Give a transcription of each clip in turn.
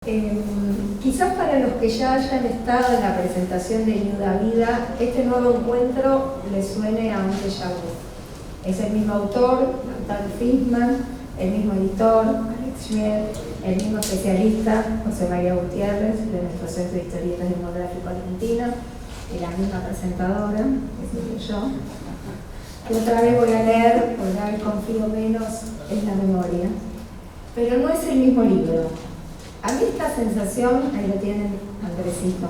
Quizás para los que ya hayan estado en la presentación de Nuda Vida, este nuevo encuentro les suene a un déjà vu. Es el mismo autor, Lautaro Fishman, el mismo editor, Alex Schmidt, el mismo especialista, José María Gutiérrez, de nuestro Centro de Historietas Demográfico Argentino, y la misma presentadora, que soy yo. Y otra vez voy a leer, porque cada vez confío menos en la memoria. Pero no es el mismo libro. A mí esta sensación, ahí lo tienen Andresito,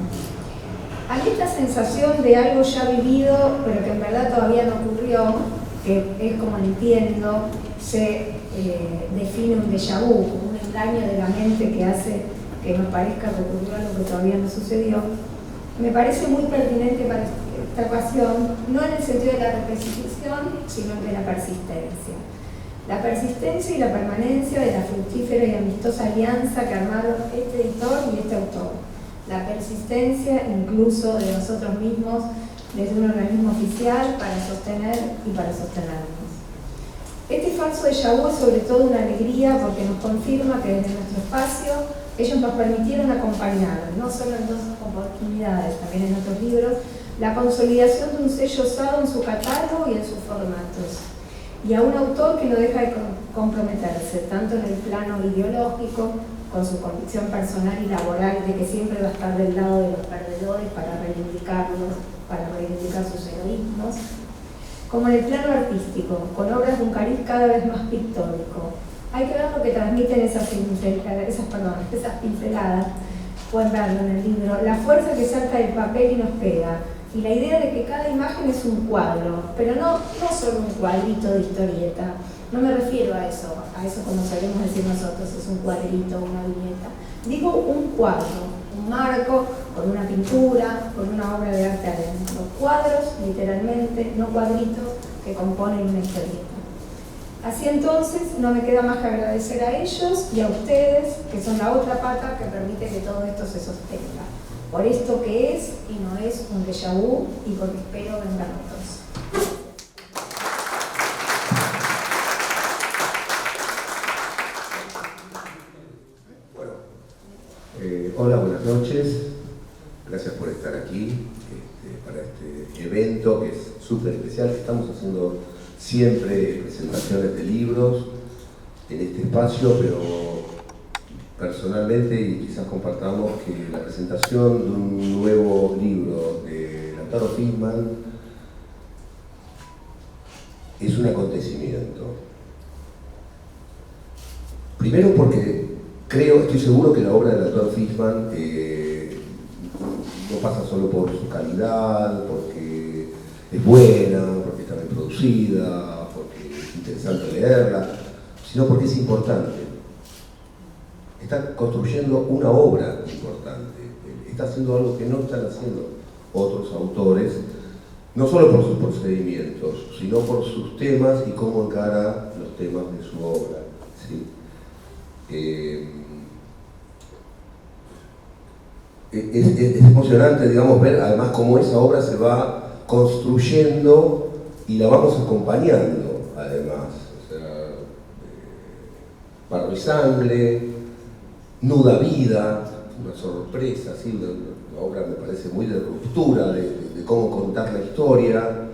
a mí esta sensación de algo ya vivido, pero que en verdad todavía no ocurrió, que es como entiendo, se define un déjà vu, como un engaño de la mente que hace que nos parezca que ocurrió algo que todavía no sucedió, me parece muy pertinente para esta ocasión, no en el sentido de la repetición, sino de la persistencia. La persistencia y la permanencia de la fructífera y amistosa alianza que armaron este editor y este autor. La persistencia incluso de nosotros mismos desde un organismo oficial para sostener y para sostenernos. Este falso déjà vu es sobre todo una alegría porque nos confirma que desde nuestro espacio ellos nos permitieron acompañar, no solo en dos oportunidades, también en otros libros, la consolidación de un sello osado en su catálogo y en sus formatos. Y a un autor que no deja de comprometerse, tanto en el plano ideológico, con su convicción personal y laboral de que siempre va a estar del lado de los perdedores para reivindicarlos, para reivindicar sus heroísmos, como en el plano artístico, con obras de un cariz cada vez más pictórico. Hay que ver lo que transmiten esas pinceladas, pueden verlo en el libro, la fuerza que salta del papel y nos pega, y la idea de que cada imagen es un cuadro, pero no solo un cuadrito de historieta. No me refiero a eso como solemos decir nosotros, es un cuadrito, una viñeta. Digo un cuadro, un marco, con una pintura, con una obra de arte adentro. Cuadros, literalmente, no cuadritos que componen una historieta. Así entonces, no me queda más que agradecer a ellos y a ustedes, que son la otra pata que permite que todo esto se sostenga. Por esto que es y no es un déjà vu y porque espero vengan otros. Hola, buenas noches. Gracias por estar aquí para este evento que es súper especial. Estamos haciendo siempre presentaciones de libros en este espacio, pero personalmente, y quizás compartamos, que la presentación de un nuevo libro de Lautaro Fishman es un acontecimiento. Primero porque estoy seguro que la obra de Lautaro Fishman no pasa solo por su calidad, porque es buena, porque está bien producida, porque es interesante leerla, sino porque es importante. Está construyendo una obra importante, está haciendo algo que no están haciendo otros autores, no solo por sus procedimientos, sino por sus temas y cómo encara los temas de su obra, ¿sí? Es emocionante, digamos, ver además cómo esa obra se va construyendo y la vamos acompañando, además. O sea, Barro y Sangre, Nuda Vida, una sorpresa, ¿sí? Una obra me parece muy de ruptura de cómo contar la historia.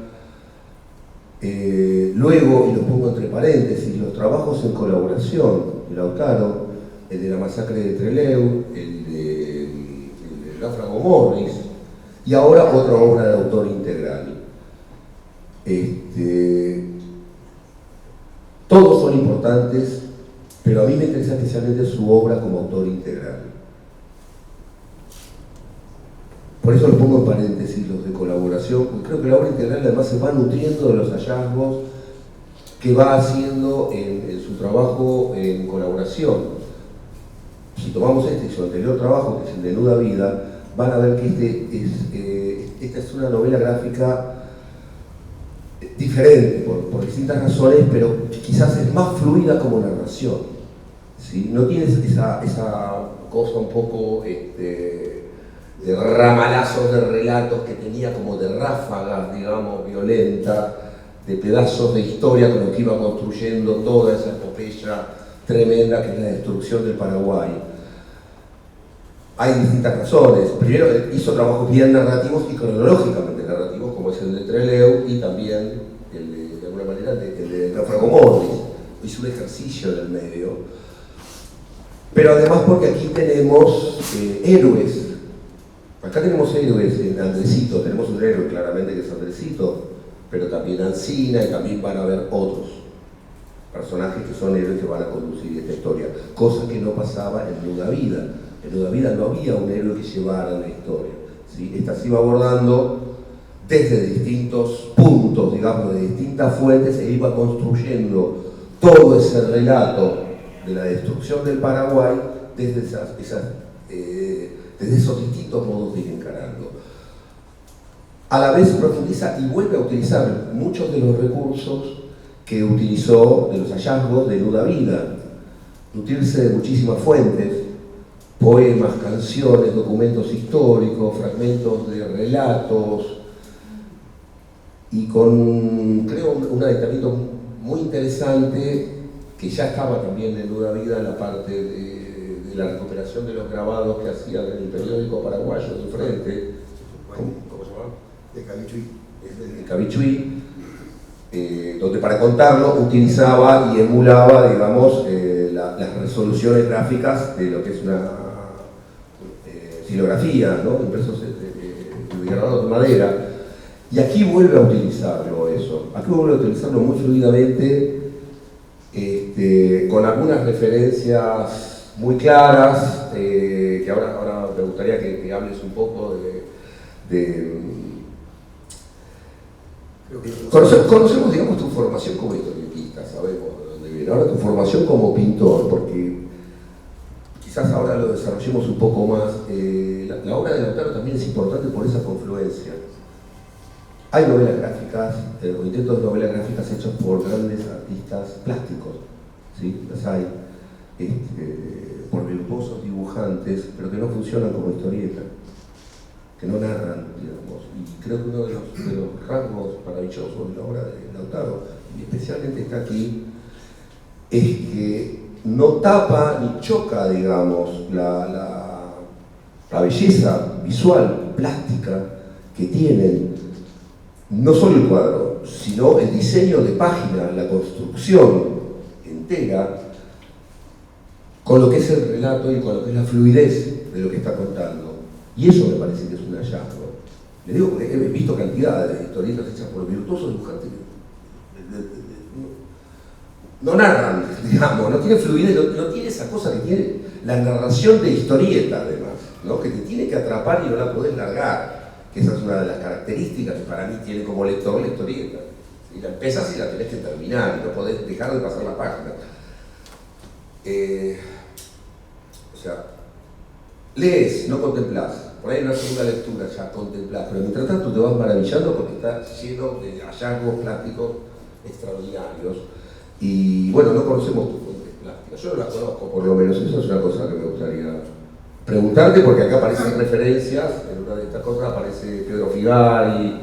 Luego, y lo pongo entre paréntesis, los trabajos en colaboración de Lautaro, el de la masacre de Trelew, el de Náufrago Morris, y ahora otra obra de autor integral. Todos son importantes, pero a mí me interesa especialmente su obra como autor integral. Por eso lo pongo en paréntesis, los de colaboración, porque creo que la obra integral además se va nutriendo de los hallazgos que va haciendo en su trabajo en colaboración. Si tomamos este y su anterior trabajo, que es el de Nuda Vida, van a ver que esta es una novela gráfica diferente por distintas razones, pero quizás es más fluida como narración, ¿sí? No tiene esa cosa un poco de ramalazos de relatos que tenía, como de ráfagas, digamos, violentas, de pedazos de historia con los que iba construyendo toda esa epopeya tremenda que es la destrucción del Paraguay. Hay distintas razones. Primero, hizo trabajos bien narrativos y cronológicamente narrativos, como es el de Trelew y también, de alguna manera, el de Náufrago Mortis. Hizo un ejercicio del medio. Pero además porque aquí tenemos héroes. Acá tenemos héroes en Andresito. Tenemos un héroe claramente que es Andresito, pero también Alcina, y también van a haber otros personajes que son héroes que van a conducir esta historia. Cosa que no pasaba en Nuda Vida. En Nuda Vida no había un héroe que llevara la historia, ¿sí? Esta se iba abordando desde distintos puntos, digamos, de distintas fuentes, e iba construyendo todo ese relato de la destrucción del Paraguay desde, desde esos distintos modos de ir encarando. A la vez profundiza y vuelve a utilizar muchos de los recursos que utilizó de los hallazgos de Nuda Vida, nutrirse de muchísimas fuentes, poemas, canciones, documentos históricos, fragmentos de relatos, y con, creo, un aditamiento muy interesante que ya estaba también en Nuda Vida en la parte de la recuperación de los grabados que hacían en el periódico paraguayo del Frente. ¿Cómo se llama? De Cabichuí. De Cabichuí, donde para contarlo utilizaba y emulaba, digamos, las resoluciones gráficas de lo que es una silografía, ¿no? Impresos de grabados de madera. Y aquí vuelve a utilizarlo eso. Aquí vuelve a utilizarlo muy fluidamente, con algunas referencias muy claras, que ahora me gustaría que hables un poco conocemos, digamos, tu formación como historietista, sabemos de dónde viene. Ahora tu formación como pintor, porque quizás ahora lo desarrollemos un poco más. La obra de Lautaro también es importante por esa confluencia. Hay novelas gráficas, o intentos de novelas gráficas hechos por grandes artistas plásticos, ¿sí? Las hay, por virtuosos dibujantes, pero que no funcionan como historieta, que no narran, digamos. Y creo que uno de los rasgos maravillosos de la obra de Lautaro, y especialmente está aquí, es que no tapa ni choca, digamos, la belleza visual, plástica que tienen no solo el cuadro, sino el diseño de página, la construcción entera, con lo que es el relato y con lo que es la fluidez de lo que está contando. Y eso me parece que es un hallazgo. Le digo, he visto cantidades de historietas hechas por virtuosos dibujantes que no narran, digamos, no tiene fluidez, no tiene esa cosa que tiene la narración de historieta, además, ¿no? Que te tiene que atrapar y no la podés largar. Que esa es una de las características que para mí tiene como lector la historieta. Y la empezás y la tenés que terminar, y no podés dejar de pasar la página. O sea, lees, no contemplás. Por ahí en una segunda lectura ya contemplás, pero mientras tanto te vas maravillando porque está lleno de hallazgos plásticos extraordinarios. Y bueno, no conocemos tus fuentes plásticas. Yo no las conozco, por lo menos. Eso es una cosa que me gustaría preguntarte, porque acá aparecen referencias. En una de estas cosas aparece Pedro Figari,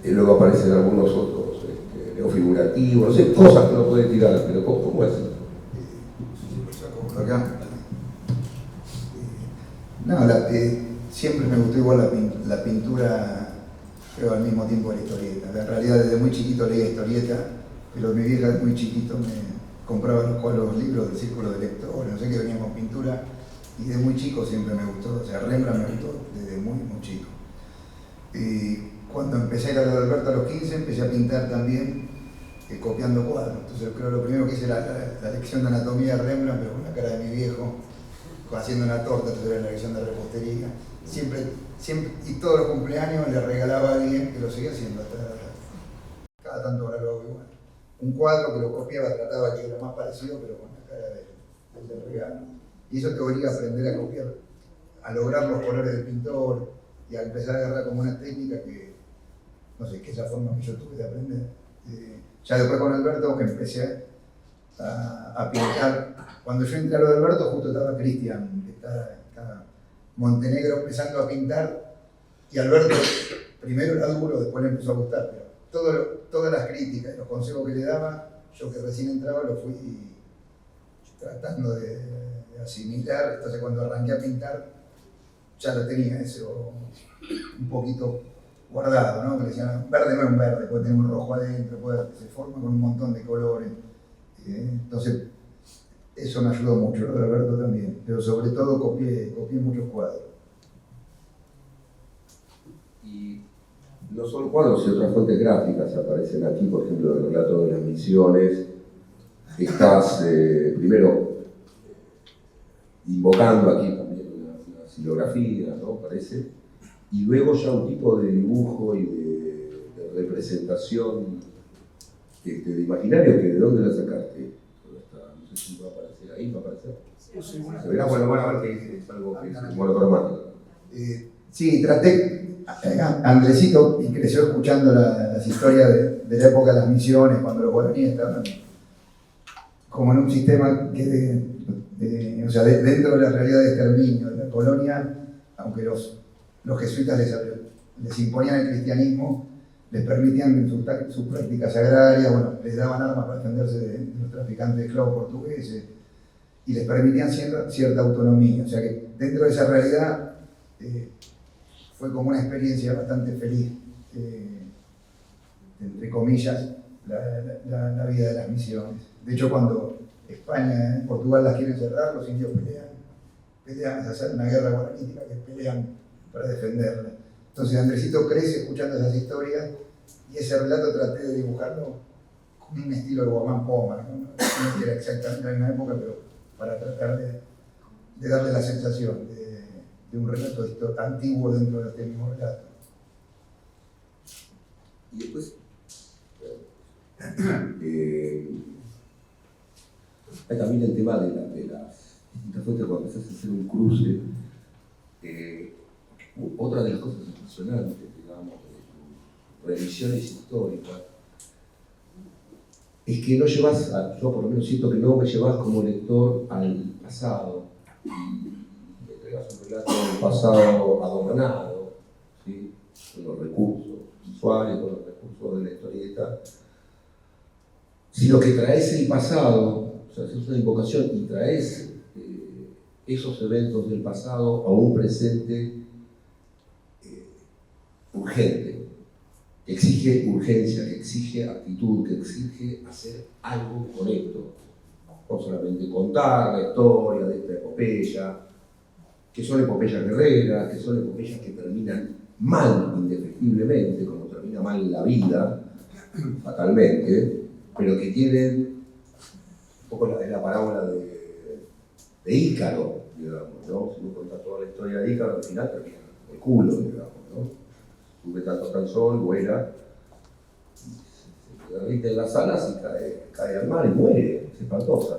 y luego aparecen algunos otros neofigurativos, no sé, cosas que no puede tirar, pero ¿cómo es? Acá. No, siempre me gustó igual la pintura, pero al mismo tiempo la historieta. En realidad desde muy chiquito leía historieta, pero mi vieja muy chiquito me compraba los libros del círculo de lectores, no sé qué venía con pintura, y de muy chico siempre me gustó, o sea, Rembrandt me gustó desde muy chico. Y cuando empecé a ir a lo de Alberto a los 15, empecé a pintar también, copiando cuadros. Entonces creo que lo primero que hice era la lección de anatomía de Rembrandt, pero con la cara de mi viejo, haciendo una torta. Entonces era la lección de repostería. Siempre, y todos los cumpleaños le regalaba a alguien, que lo seguía haciendo hasta cada tanto, ahora lo hago igual. Un cuadro que lo copiaba, trataba que era más parecido, pero con la cara del regalo. Y eso te obliga a aprender a copiar, a lograr los colores del pintor y a empezar a agarrar como una técnica que, no sé, que es la forma que yo tuve de aprender. Ya después con Alberto, que empecé a pintar. Cuando yo entré a lo de Alberto, justo estaba Cristian, que estaba Montenegro empezando a pintar, y Alberto primero era duro, después le empezó a gustar, pero todas las críticas y los consejos que le daba, yo que recién entraba lo fui tratando de asimilar. Entonces cuando arranqué a pintar, ya lo tenía eso un poquito guardado, ¿no? Que le decían, verde no es un verde, puede tener un rojo adentro, se forma con un montón de colores. Entonces, eso me ayudó mucho, lo de Alberto también, pero sobre todo copié muchos cuadros. Y no solo cuadros, sino otras fuentes gráficas aparecen aquí, por ejemplo, el relato de las misiones. Estás primero invocando aquí también una silografía, ¿no? Parece, y luego ya un tipo de dibujo y de representación de imaginario, que ¿de dónde la sacaste? No sé si va a aparecer ahí, va a aparecer. Se verá, bueno, van a ver que es algo que es monocromático. Sí, traté, Andresito y creció escuchando las historias de la época de las misiones, cuando los guaraníes estaban como en un sistema que, o sea, dentro de la realidad de exterminio de la colonia, aunque los jesuitas les imponían el cristianismo, les permitían sus prácticas agrarias, bueno, les daban armas para defenderse de los traficantes de esclavos portugueses y les permitían cierta autonomía. O sea que dentro de esa realidad fue como una experiencia bastante feliz, entre comillas, la vida de las misiones. De hecho, cuando España y Portugal las quieren cerrar, los indios pelean, hacer una guerra guaranítica, que pelean para defenderla. Entonces Andresito crece escuchando esas historias y ese relato traté de dibujarlo con un estilo de Guamán Poma, no era exactamente la misma época, pero para tratar de darle la sensación de un relato antiguo dentro de este mismo relato. Y después, hay también el tema de las distintas fuentes cuando empezás a hacer un cruce. Otra de las cosas apasionantes, digamos, de revisiones históricas, es que no llevas, yo por lo menos siento que no me llevas como lector al pasado, y me entregas un relato del pasado adornado, ¿sí? Con los recursos visuales, con los recursos de la historieta, sino que traes el pasado, o sea, haces una invocación y traes esos eventos del pasado a un presente urgente, que exige urgencia, que exige actitud, que exige hacer algo con esto. No solamente contar la historia de esta epopeya, que son epopeyas guerreras, que son epopeyas que terminan mal, indefectiblemente, como termina mal la vida, fatalmente, pero que tienen un poco la parábola de Ícaro, digamos, ¿no? Si uno cuenta toda la historia de Ícaro, al final termina el culo, digamos, ¿no? Sube tanto al sol, vuela, se derrite en las alas y cae al mar y muere, es espantosa.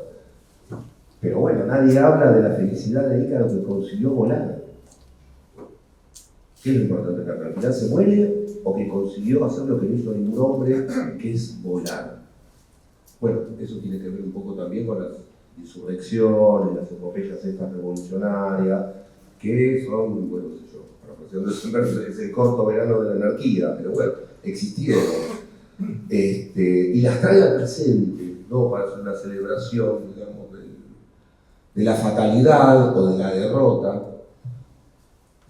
Pero bueno, nadie habla de la felicidad de Ícaro que consiguió volar. ¿Qué es lo importante acá? ¿Al final se muere o que consiguió hacer lo que no hizo ningún hombre, que es volar? Bueno, eso tiene que ver un poco también con las insurrecciones, las epopeyas estas revolucionarias, que son, bueno, no sé yo, es el corto verano de la anarquía, pero bueno, existieron. Y las trae al presente, no para hacer una celebración, digamos, de la fatalidad o de la derrota,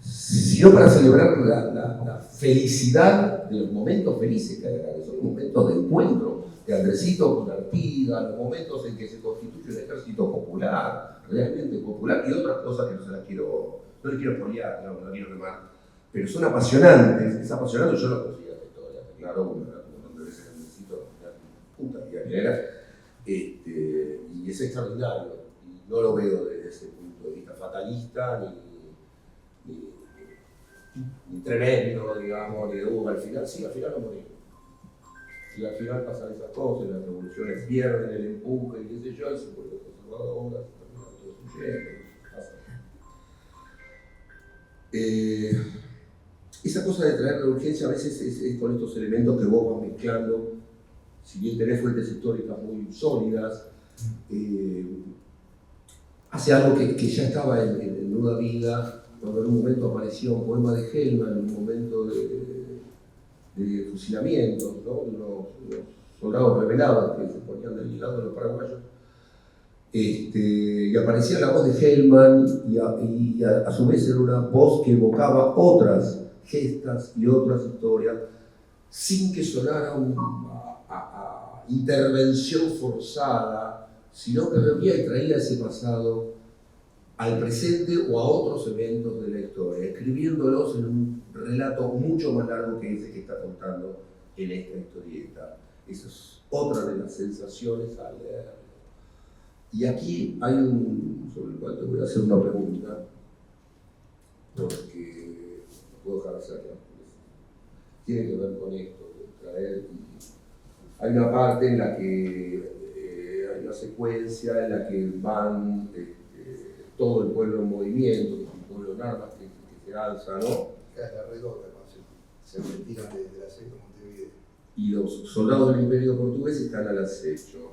sino para celebrar la felicidad de los momentos felices que hay, que son momentos de encuentro de Andresito con Artigas, los momentos en que se constituye un ejército popular, realmente popular, y otras cosas que no le quiero spoilear, no la quiero quemar, pero son apasionantes, es apasionante. Yo no conocía esta historia, claro, como donde ves el Andresito, puta idea que era, y es extraordinario, y no lo veo desde ese punto de vista fatalista, ni tremendo, digamos, ni de al final no morimos. Y al final pasan esas cosas, las revoluciones pierden el empuje y qué sé yo, y se vuelven conservadoras, se terminan todo sucediendo. Esa cosa de traer la urgencia a veces es con estos elementos que vos vas mezclando, si bien tenés fuentes históricas muy sólidas, hace algo que ya estaba en Nuda Vida, cuando en un momento aparecía un poema de Hellman, en un momento de fusilamientos, ¿no? Unos soldados rebelados que se ponían del lado de los paraguayos, y aparecía la voz de Hellman y a su vez era una voz que evocaba otras gestas y otras historias sin que sonara a intervención forzada, sino que venía y traía ese pasado al presente o a otros eventos de la historia, escribiéndolos en un relato mucho más largo que ese que está contando en esta historieta. Esa es otra de las sensaciones al leerlo. Y aquí hay sobre el cual te voy a hacer una pregunta, porque no puedo dejar de hacerla. Tiene que ver con esto, de traer. Hay una parte en la que hay una secuencia en la que van todo el pueblo en movimiento, que es un pueblo en armas que se alza, ¿no? Que es la redonda, se retiran desde la acecho Montevideo. Y los soldados del Imperio Portugués están al acecho.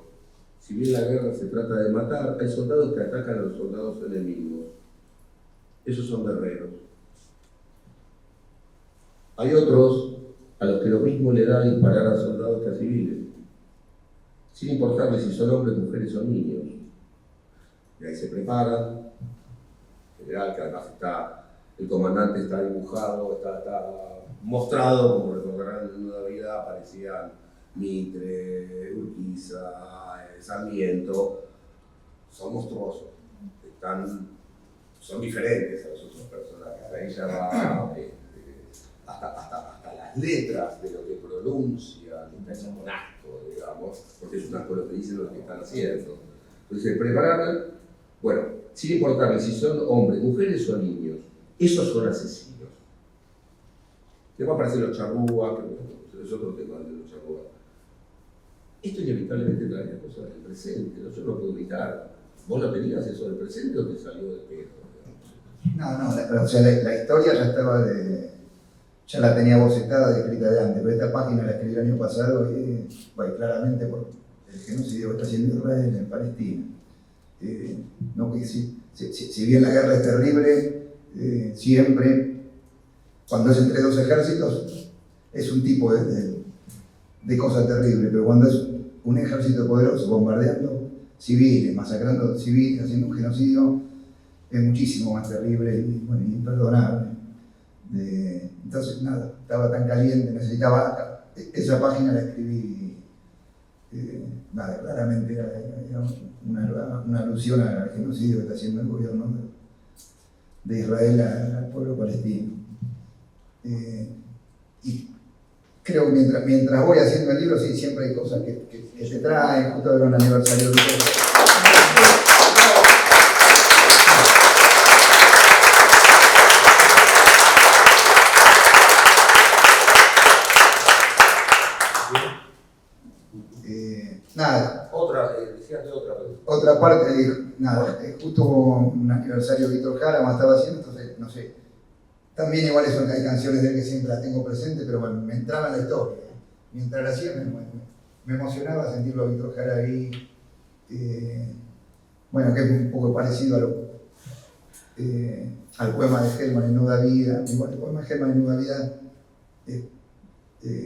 Si bien la guerra se trata de matar, hay soldados que atacan a los soldados enemigos. Esos son guerreros. Hay otros a los que lo mismo le da disparar a soldados que a civiles, sin importarles si son hombres, mujeres o niños. Y ahí se preparan. En general, que además el comandante está dibujado, está mostrado, como recordarán en Nueva Vida, aparecían Mitre, Urquiza, Sarmiento. Son monstruosos, son diferentes a los otros personajes. Ahí ya va hasta las letras de lo que pronuncian, es un asco, digamos, porque es un asco lo que dicen lo que están haciendo. Entonces, preparar, bueno, sin importarles si son hombres, mujeres o niños, esos son asesinos. Después aparecen los charrúas, que es otro tema de los charrúas. Esto inevitablemente trae cosas del presente, ¿no? Yo no puedo evitar. ¿Vos lo tenías eso del presente o te salió de pedo? No, o sea, la historia ya estaba ya la tenía bocetada, escrita de antes, pero esta página la escribí el año pasado y claramente por el genocidio que está haciendo Israel en Palestina. No, porque si bien la guerra es terrible, siempre, cuando es entre dos ejércitos, es un tipo de cosa terrible, pero cuando es un ejército poderoso bombardeando civiles, masacrando civiles, haciendo un genocidio, es muchísimo más terrible y bueno, imperdonable. Entonces, nada, estaba tan caliente, necesitaba. Esa página la escribí, nada, claramente era una alusión al genocidio que está haciendo el gobierno de Israel al pueblo palestino. Y creo que mientras voy haciendo el libro, sí, siempre hay cosas que se traen, justo era un aniversario de nada. Decías de otra. Otra parte, nada, justo un aniversario de Víctor Jara me estaba haciendo, entonces, no sé. También igual eso que hay canciones de él que siempre las tengo presentes, pero bueno, me entraba en la historia. Mientras la hacía me emocionaba sentirlo a Víctor Jara ahí. Bueno, que es un poco parecido al poema de Hellman en Nuda Vida. Igual el poema de Hellman en Nuda Vida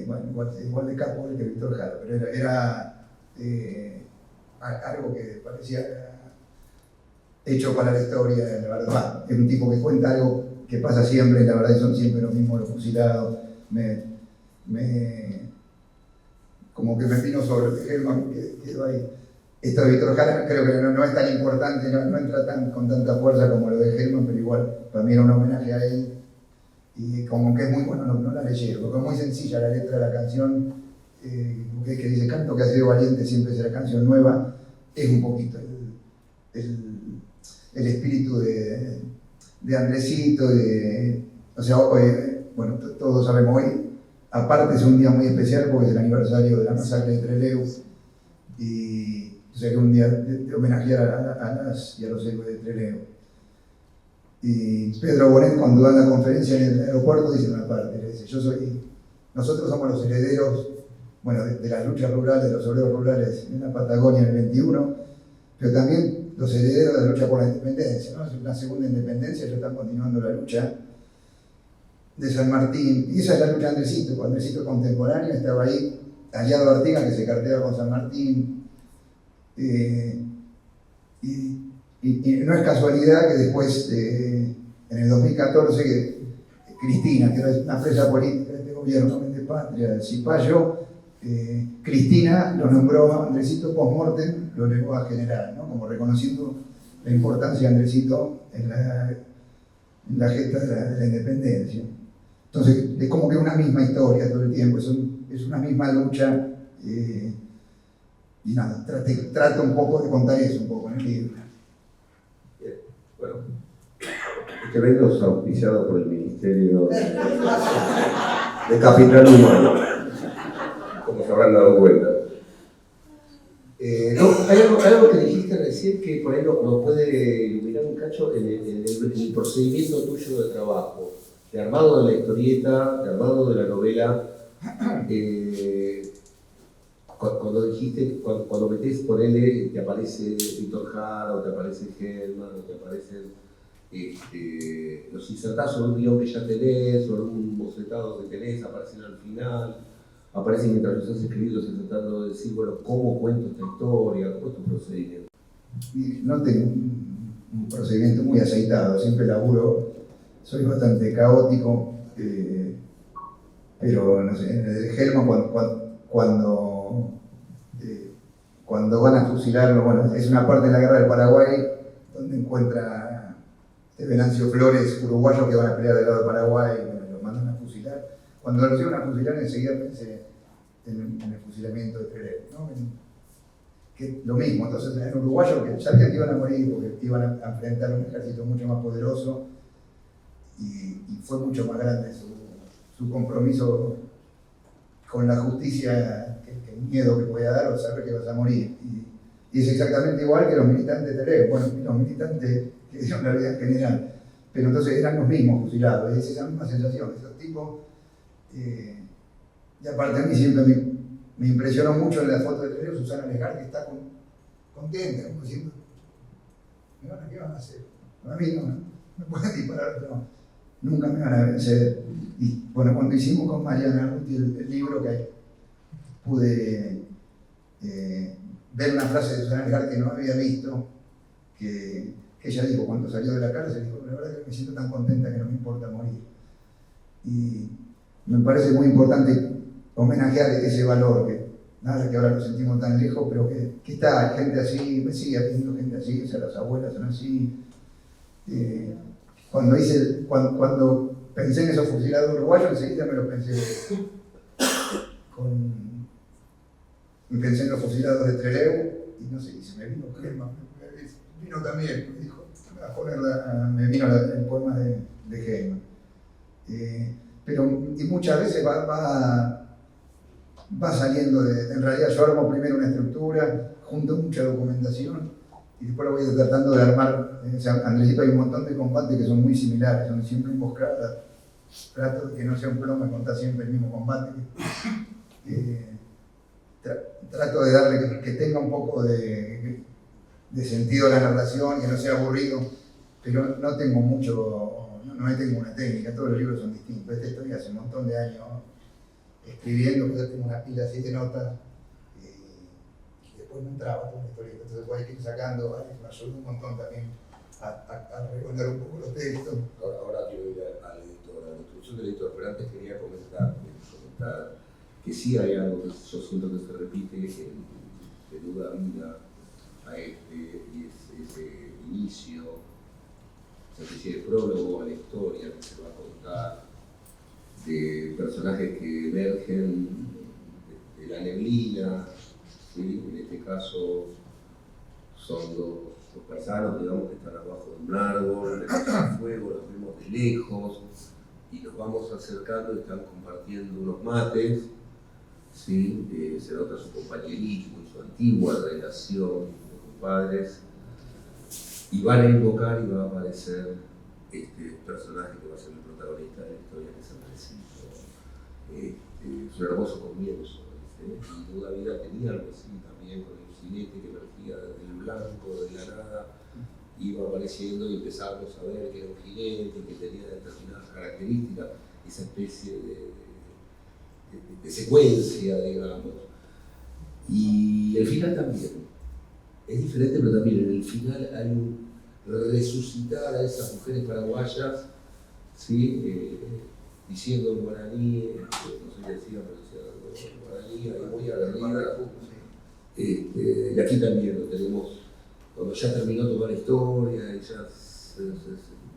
bueno, igual de capo que Víctor Jara, pero era algo que parecía hecho para la historia, la verdad. Es un tipo que cuenta algo que pasa siempre, la verdad, son siempre los mismos los fusilados. Como que me vino sobre el Hellman que quedó ahí. Esto de Víctor Jara creo que no es tan importante, no entra con tanta fuerza como lo de Hellman, pero igual para mí era un homenaje a él. Y como que es muy bueno, no la leyeron, porque es muy sencilla la letra de la canción, que dice canto que ha sido valiente siempre será canción nueva, es un poquito el espíritu de Andresito, o sea, bueno, todos sabemos hoy, aparte es un día muy especial porque es el aniversario de la masacre de Trelew, y o sea que es un día de homenajear a las y a los héroes de Trelew. Y Pedro Bonet, cuando da la conferencia en el aeropuerto, dice una parte, le dice, nosotros somos los herederos, bueno, de las luchas rurales, de los obreros rurales en la Patagonia en el 21, pero también los herederos de la lucha por la independencia, ¿no? Es una segunda independencia, ellos están continuando la lucha de San Martín, y esa es la lucha de Andresito, Andresito contemporáneo, estaba ahí, aliado a Artigas, que se cartea con San Martín, Y no es casualidad que después, en el 2014, que Cristina, que era una presa política de este gobierno de Patria, el Cipayo, Cristina lo nombró a Andresito post-mortem, lo elevó a general, ¿no? Como reconociendo la importancia de Andresito en la gesta de la independencia. Entonces, es como que una misma historia todo el tiempo, es una misma lucha, y nada, trato un poco de contar eso un poco en el libro. Bien, bueno, este evento es auspiciado por el Ministerio de Capital Humano, como se habrán dado cuenta. No, hay algo que dijiste recién que por ahí nos puede iluminar un cacho en el procedimiento tuyo de trabajo, de armado de la historieta, de armado de la novela. Cuando dijiste, cuando metés por él, te aparece Víctor Jara, o te aparece Gelman, o te aparecen, los insertás sobre un guión que ya tenés, sobre un bocetado que tenés, aparecen al final, aparecen mientras los has escrito, tratando de decir, bueno, ¿cómo cuento esta historia? ¿Cómo es tu procedimiento? No tengo un procedimiento muy aceitado, siempre laburo, soy bastante caótico, pero no sé, en el de Gelman cuando van a fusilarlo, bueno, es una parte de la guerra del Paraguay donde encuentra Venancio Flores, uruguayos que van a pelear del lado de Paraguay, y bueno, los mandan a fusilar. Cuando los llevan a fusilar enseguida pensé en el fusilamiento de Trelew, ¿no? Que lo mismo, entonces eran uruguayos que sabían que iban a morir porque iban a enfrentar un ejército mucho más poderoso y fue mucho más grande su compromiso con la justicia que el miedo que podía dar o saber que vas a morir. Y es exactamente igual que los militantes de Trelew, bueno, los militantes que dieron la vida en general, pero entonces eran los mismos fusilados, y es esa misma sensación, esos tipos. Y aparte a mí siempre me impresionó mucho en la foto de Trelew Susana Lejar, que está contenta, como diciendo, ¿qué van a hacer? A mí no me pueden disparar, pero nunca me van a vencer. Y bueno, cuando hicimos con Mariana Ruti el libro, que pude ver una frase de Susana Lejar que no había visto, que ella dijo cuando salió de la cárcel, dijo, la verdad que me siento tan contenta que no me importa morir. Y me parece muy importante homenajear ese valor, que nada, que ahora lo sentimos tan lejos, pero que está, hay gente así, me sigue habiendo gente así, o sea, las abuelas son así. Cuando pensé en esos fusilados uruguayos, enseguida me lo pensé pensé en los fusilados de Trelew, y no sé, y se me vino Gelman, vino también, me dijo, me vino el poema de Gelman. Y muchas veces va saliendo en realidad yo armo primero una estructura, junto mucha documentación, y después lo voy tratando de armar. O sea, Andresito, hay un montón de combates que son muy similares, son siempre emboscadas. Trato de que no sea un plomo contar siempre el mismo combate. Trato de darle que tenga un poco de sentido a la narración, que no sea aburrido, pero no tengo no tengo una técnica, todos los libros son distintos. Esta historia hace un montón de años escribiendo, pues tengo una pila así de notas, y después me entraba toda la historieta, entonces voy a ir sacando, me ayuda un montón también a recordar un poco los textos. Ahora quiero ir a la editora, a la introducción del editor, pero antes quería comentar que sí hay algo que yo siento que se repite que duda vida a y es ese inicio, esa especie de prólogo a la historia que se va a contar, de personajes que emergen de la neblina, ¿sí? En este caso son los paisanos, digamos, que están abajo de un árbol, de fuego, los vemos de lejos y nos vamos acercando y están compartiendo unos mates, ¿sí? Se nota su compañerismo y su antigua relación con sus padres, y van a invocar y va a aparecer este personaje que va a ser el protagonista de la historia, que es Andresito. Es un hermoso comienzo, ¿sí? Y Duda Vida tenía algo así también, con el jinete que emergía desde el blanco, de la nada, iba apareciendo y empezamos a ver que era un jinete, que tenía determinadas características, esa especie de secuencia, digamos. Y el final también. es diferente, pero también en el final hay un resucitar a esas mujeres paraguayas, ¿sí? Diciendo en guaraní, no sé qué decía, pero decía en guaraní, ahí muy aguerrida. Y aquí también lo tenemos, cuando ya terminó toda la historia y ya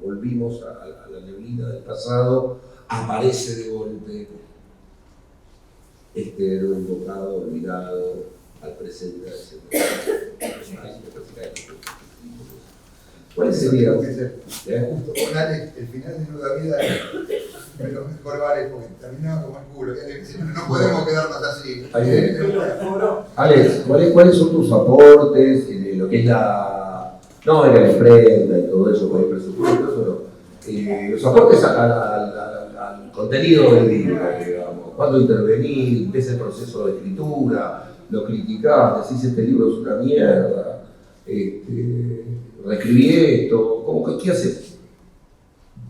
volvimos a la neblina del pasado, aparece de golpe este héroe invocado, olvidado, al presente, ¿cuál sería? Con Alex, el final de Nuda Vida me lo mejor vale porque terminaba como el culo. No podemos quedarnos así. Alex, ¿cuáles son tus aportes en lo que es no en la imprenta y todo eso, con el presupuesto, los aportes al contenido del libro, digamos? ¿Cuándo intervenís? ¿Ves el proceso de escritura? ¿Lo criticás? ¿Decís este libro es una mierda? ¿Reescribí esto? ¿Qué haces?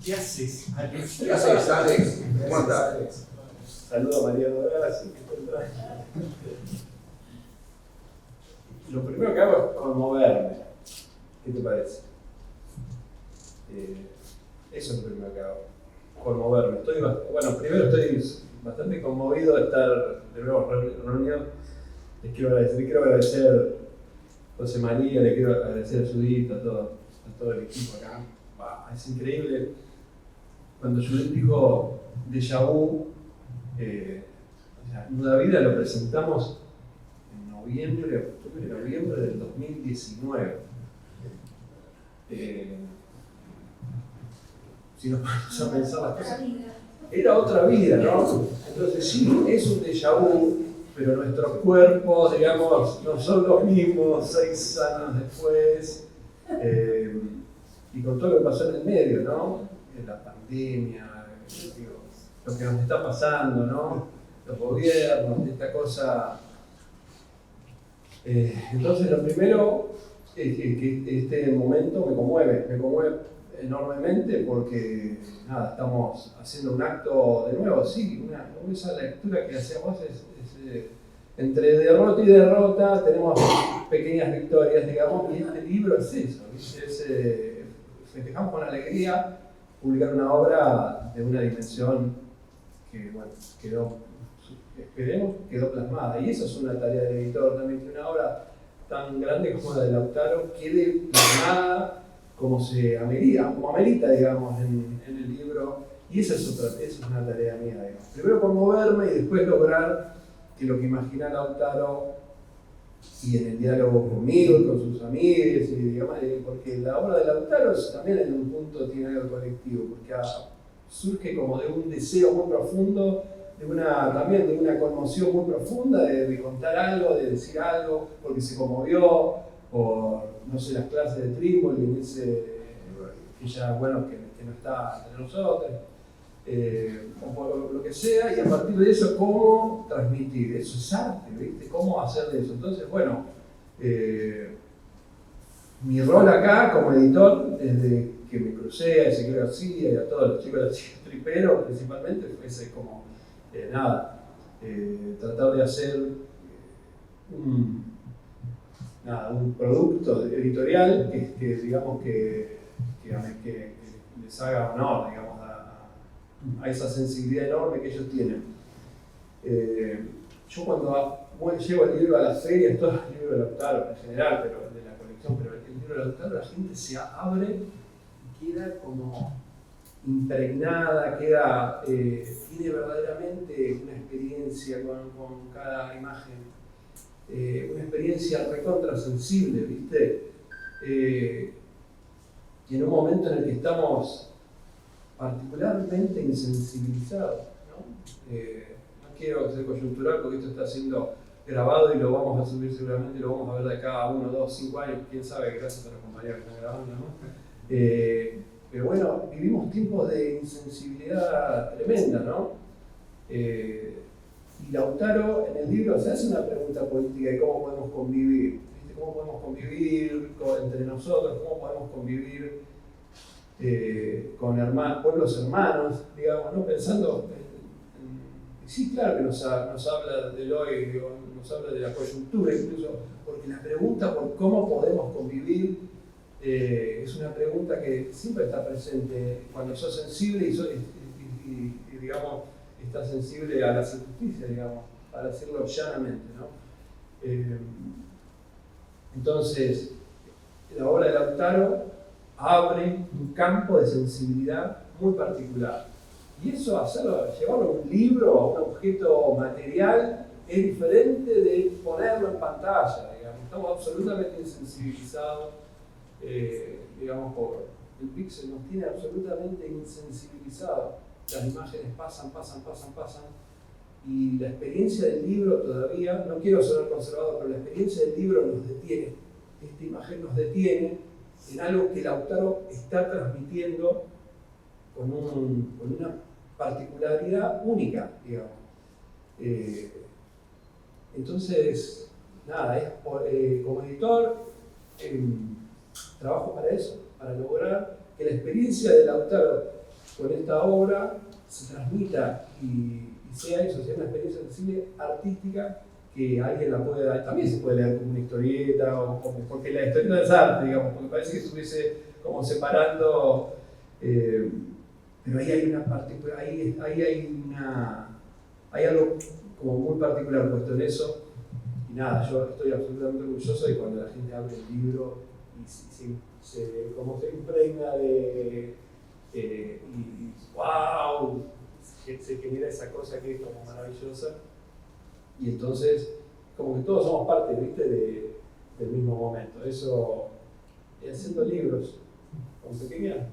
¿Qué haces, Alex? ¿Qué haces, Alex? ¿Cómo andás? Saludo a María Doras. Lo primero que hago es conmoverme. ¿Qué te parece? Eso es lo primero que hago. Conmoverme. Primero estoy bastante conmovido de estar de nuevo reunión. Les quiero agradecer a José María, le quiero agradecer a Judith, a todo el equipo acá. Es increíble. Cuando Judith dijo déjà vu, Nuda Vida lo presentamos en noviembre del 2019. Si nos ponemos a pensar las cosas, era otra vida, ¿no? Entonces sí, es un déjà vu, pero nuestros cuerpos, digamos, no son los mismos 6 años después, y con todo lo que pasó en el medio, ¿no? La pandemia, lo que nos está pasando, ¿no? Los gobiernos, esta cosa. Entonces lo primero es que este momento me conmueve enormemente porque estamos haciendo un acto de nuevo, sí, esa lectura que hacíamos entre derrota y derrota tenemos pequeñas victorias, digamos, y este libro es eso, festejamos con alegría publicar una obra de una dimensión que, esperemos, quedó plasmada, y eso es una tarea del editor también, que una obra tan grande como la de Lautaro quede plasmada como amerita, digamos, en el libro, y esa es una tarea mía, digamos. Primero conmoverme y después lograr que lo que imagina Lautaro, y en el diálogo conmigo, con sus amigos, y digamos, porque la obra de Lautaro también en un punto tiene algo colectivo, porque surge como de un deseo muy profundo, también de una conmoción muy profunda, de contar algo, de decir algo, porque se conmovió por, no sé, las clases de Trípoli, que ya, que no está entre nosotros, o por lo que sea, y a partir de eso, cómo transmitir, eso es arte, ¿viste? Cómo hacer de eso. Entonces, mi rol acá como editor, desde que me crucé a Ezequiel García y a todos los chicos y las chicas triperos, principalmente, fue ese como, tratar de hacer un producto editorial que digamos que les haga honor, digamos, a esa sensibilidad enorme que ellos tienen. Yo cuando llevo el libro a las ferias, todos los libros de Lautaro en general, pero de la colección, pero el libro de Lautaro, la gente se abre y queda como impregnada, tiene verdaderamente una experiencia con cada imagen, una experiencia recontra sensible, ¿viste? Y en un momento en el que estamos particularmente insensibilizados, ¿no? No quiero ser coyuntural porque esto está siendo grabado y lo vamos a subir seguramente y lo vamos a ver de acá a 1, 2, 5 años, quién sabe, gracias a los compañeros que están grabando, ¿no? Pero vivimos tiempos de insensibilidad tremenda, ¿no? Y Lautaro en el libro se hace una pregunta política de cómo podemos convivir, ¿viste? ¿Cómo podemos convivir entre nosotros? ¿Cómo podemos convivir con pueblos hermanos, digamos, ¿no? Pensando en sí, claro que nos habla del hoy, digo, nos habla de la coyuntura incluso, porque la pregunta por cómo podemos convivir es una pregunta que siempre está presente cuando sos sensible y digamos, estás sensible a las injusticias, digamos, para decirlo llanamente, ¿no? Entonces, la obra de Lautaro abre un campo de sensibilidad muy particular. Y eso, llevarlo a un libro, a un objeto material, es diferente de ponerlo en pantalla, digamos. Estamos absolutamente insensibilizados, digamos, por el píxel nos tiene absolutamente insensibilizados. Las imágenes pasan, y la experiencia del libro todavía, no quiero sonar conservador, pero la experiencia del libro nos detiene. Esta imagen nos detiene en algo que Lautaro está transmitiendo con una particularidad única, digamos. Entonces, nada, como editor, trabajo para eso, para lograr que la experiencia de Lautaro con esta obra se transmita y sea eso, sea una experiencia sensible artística que alguien la pueda, también se puede leer como una historieta, porque la historieta es arte, digamos, porque parece que estuviese como separando, pero ahí hay una particular, hay algo como muy particular puesto en eso, y nada, yo estoy absolutamente orgulloso de cuando la gente abre el libro y como se impregna de, y wow, se genera esa cosa que es como maravillosa, y entonces como que todos somos parte, ¿viste? Del mismo momento. Eso, haciendo libros, con pequeña.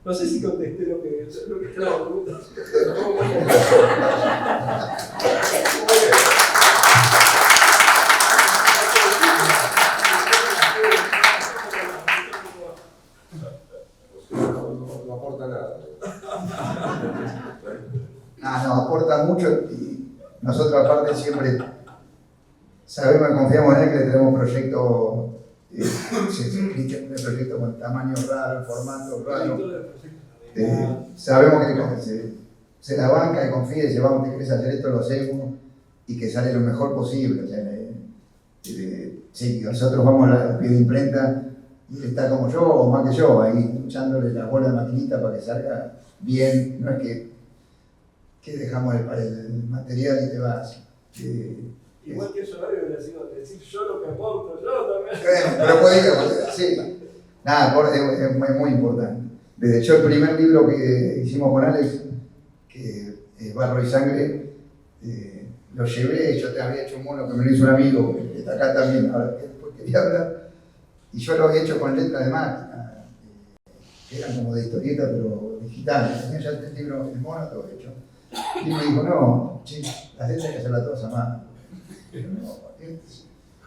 No sé si contesté lo que estaba preguntando. No aporta nada. No, aporta mucho y nosotros aparte siempre sabemos y confiamos en él, que le tenemos proyectos, proyectos con tamaño raro, formato raro. Sabemos que se la banca y confía y dice, vamos, te querés hacer esto, lo hacemos y que sale lo mejor posible. O sea, sí, nosotros vamos al pie de imprenta y él está como yo o más que yo, ahí echándole la bola de maquinita para que salga bien. No es que dejamos el material y te vas. Igual que yo, decir yo lo que aporto, yo también. Pero podría, sí. Nada, es muy importante. Desde hecho, el primer libro que hicimos con Alex, que Barro y Sangre, lo llevé, yo te había hecho un mono que me lo hizo un amigo, que está acá también, ahora que después quería hablar, y yo lo había hecho con letra de máquina, que eran como de historieta, pero digitales. Tenía ya el libro, el mono todo hecho. Y me dijo, no, che, las letras hay que hacerlas todas a mano.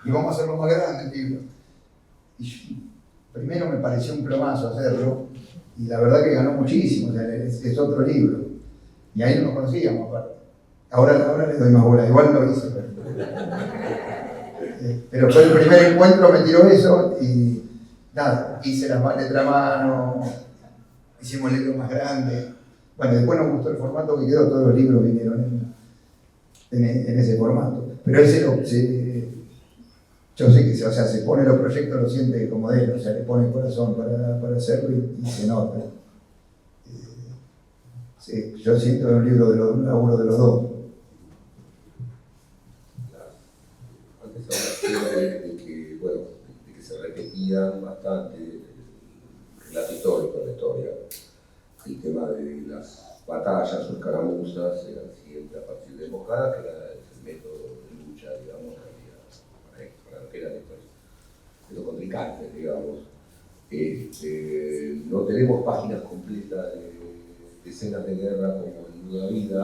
Y vamos a hacerlo más grande el libro. Y primero me pareció un plomazo hacerlo, y la verdad que ganó muchísimo, o sea, es otro libro. Y ahí no nos conocíamos aparte. Ahora le doy más bola, igual lo hice. Pero fue el primer encuentro, me tiró eso y nada, hice la letra a mano, hicimos el libro más grande. Bueno, después nos gustó el formato que quedó, todos los libros vinieron en ese formato. Pero yo sé que se pone los proyectos, lo siente como de él, o sea, le pone el corazón para hacerlo y se nota. Sí, yo siento un laburo de los dos. Antes hablaste de que se repetían bastante el relato histórico de la historia. El tema de las batallas o escaramuzas eran siempre a partir de emboscadas, que era el método de lucha, digamos, para lo que era la historia. De los contrincantes, digamos. No tenemos páginas completas de escenas de guerra como en Nuda Vida.